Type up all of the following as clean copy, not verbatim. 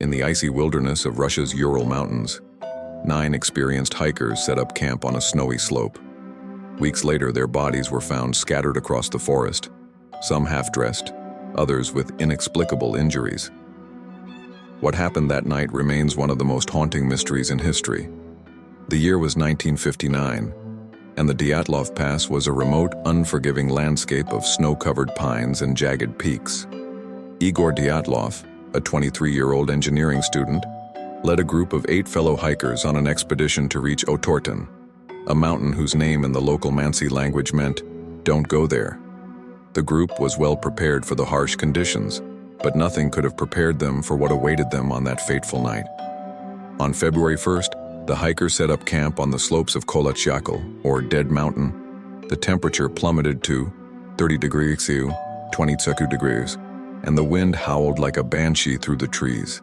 In the icy wilderness of Russia's Ural Mountains, 9 experienced hikers set up camp on a snowy slope. Weeks later, their bodies were found scattered across the forest, some half-dressed, others with inexplicable injuries. What happened that night remains one of the most haunting mysteries in history. The year was 1959, and the Dyatlov Pass was a remote, unforgiving landscape of snow-covered pines and jagged peaks. Igor Dyatlov, a 23-year-old engineering student, led a group of 8 fellow hikers on an expedition to reach Otorten, a mountain whose name in the local Mansi language meant, "Don't go there." The group was well prepared for the harsh conditions, but nothing could have prepared them for what awaited them on that fateful night. On February 1st, the hikers set up camp on the slopes of Kolachakal, or Dead Mountain. The temperature plummeted to 30 degrees Celsius, 22 degrees, and the wind howled like a banshee through the trees.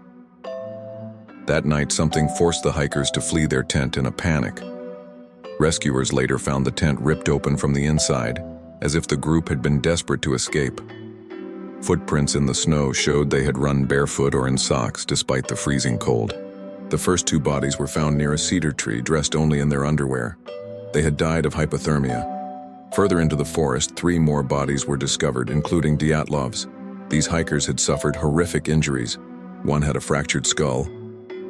That night, something forced the hikers to flee their tent in a panic. Rescuers later found the tent ripped open from the inside, as if the group had been desperate to escape. Footprints in the snow showed they had run barefoot or in socks despite the freezing cold. The first 2 bodies were found near a cedar tree, dressed only in their underwear. They had died of hypothermia. Further into the forest, 3 more bodies were discovered, including Dyatlov's. These hikers had suffered horrific injuries. One had a fractured skull,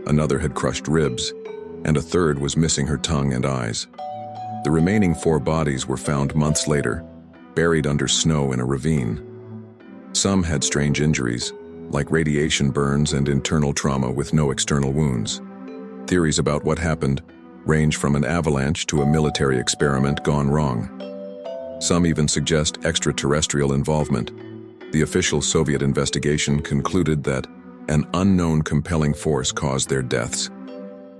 another had crushed ribs, and a third was missing her tongue and eyes. The remaining 4 bodies were found months later, buried under snow in a ravine. Some had strange injuries, like radiation burns and internal trauma with no external wounds. Theories about what happened range from an avalanche to a military experiment gone wrong. Some even suggest extraterrestrial involvement. The official Soviet investigation concluded that an unknown compelling force caused their deaths,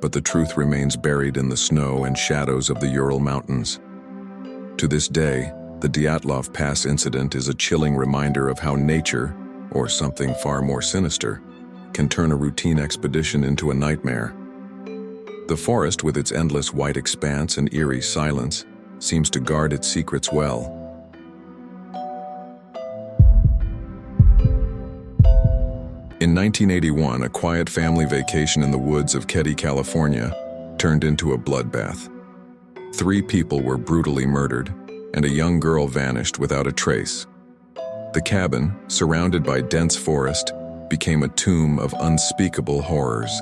but the truth remains buried in the snow and shadows of the Ural Mountains. To this day, the Dyatlov Pass incident is a chilling reminder of how nature, or something far more sinister, can turn a routine expedition into a nightmare. The forest, with its endless white expanse and eerie silence, seems to guard its secrets well. In 1981, a quiet family vacation in the woods of Keddie, California, turned into a bloodbath. 3 people were brutally murdered, and a young girl vanished without a trace. The cabin, surrounded by dense forest, became a tomb of unspeakable horrors.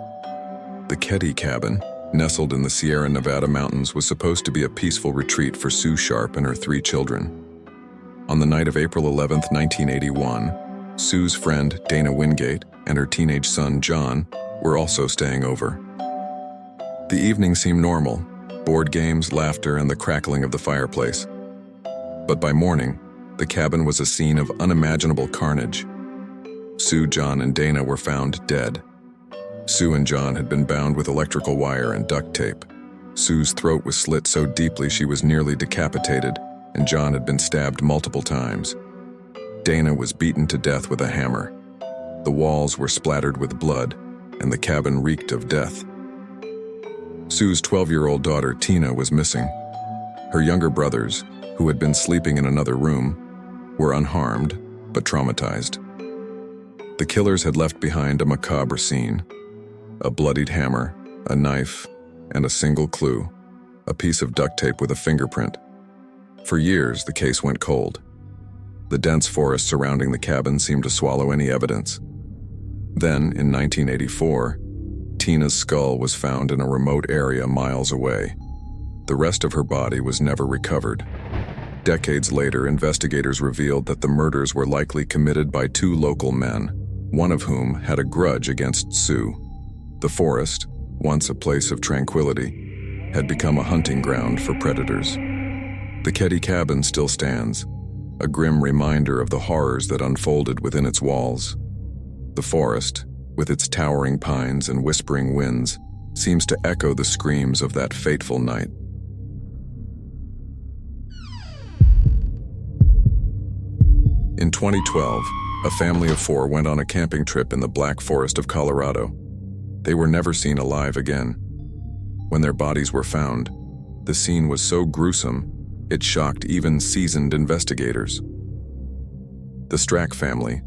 The Keddie cabin, nestled in the Sierra Nevada mountains, was supposed to be a peaceful retreat for Sue Sharp and her 3 children. On the night of April 11, 1981, Sue's friend, Dana Wingate, and her teenage son, John, were also staying over. The evening seemed normal, board games, laughter, and the crackling of the fireplace. But by morning, the cabin was a scene of unimaginable carnage. Sue, John, and Dana were found dead. Sue and John had been bound with electrical wire and duct tape. Sue's throat was slit so deeply she was nearly decapitated, and John had been stabbed multiple times. Dana was beaten to death with a hammer. The walls were splattered with blood, and the cabin reeked of death. Sue's 12-year-old daughter, Tina, was missing. Her younger brothers, who had been sleeping in another room, were unharmed, but traumatized. The killers had left behind a macabre scene: a bloodied hammer, a knife, and a single clue, a piece of duct tape with a fingerprint. For years, the case went cold. The dense forest surrounding the cabin seemed to swallow any evidence. Then, in 1984, Tina's skull was found in a remote area miles away. The rest of her body was never recovered. Decades later, investigators revealed that the murders were likely committed by 2 local men, one of whom had a grudge against Sue. The forest, once a place of tranquility, had become a hunting ground for predators. The Keddie cabin still stands, a grim reminder of the horrors that unfolded within its walls. The forest, with its towering pines and whispering winds, seems to echo the screams of that fateful night. In 2012, a family of 4 went on a camping trip in the Black Forest of Colorado. They were never seen alive again. When their bodies were found, the scene was so gruesome, it shocked even seasoned investigators. The Strack family,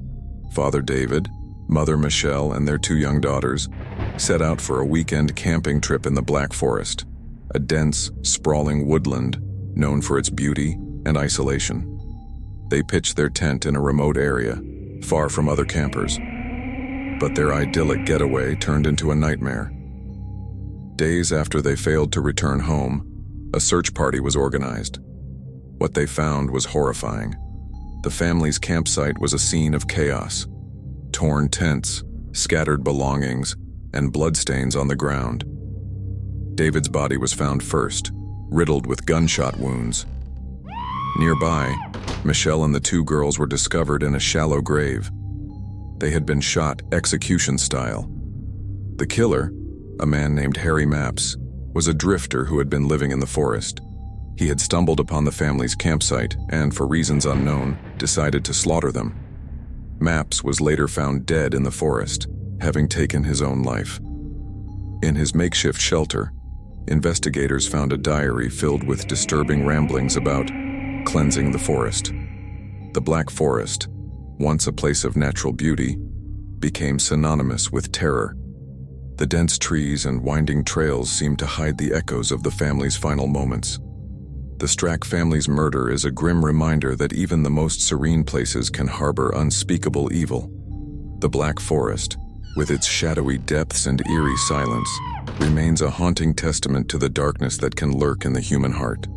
Father David, Mother Michelle and their 2 young daughters set out for a weekend camping trip in the Black Forest, a dense, sprawling woodland known for its beauty and isolation. They pitched their tent in a remote area, far from other campers. But their idyllic getaway turned into a nightmare. Days after they failed to return home, a search party was organized. What they found was horrifying. The family's campsite was a scene of chaos. Torn tents, scattered belongings, and bloodstains on the ground. David's body was found first, riddled with gunshot wounds. Nearby, Michelle and the 2 girls were discovered in a shallow grave. They had been shot execution style. The killer, a man named Harry Mapps, was a drifter who had been living in the forest. He had stumbled upon the family's campsite and, for reasons unknown, decided to slaughter them. Mapps was later found dead in the forest, having taken his own life. In his makeshift shelter, investigators found a diary filled with disturbing ramblings about cleansing the forest. The Black Forest, once a place of natural beauty, became synonymous with terror. The dense trees and winding trails seemed to hide the echoes of the family's final moments. The Strack family's murder is a grim reminder that even the most serene places can harbor unspeakable evil. The Black Forest, with its shadowy depths and eerie silence, remains a haunting testament to the darkness that can lurk in the human heart.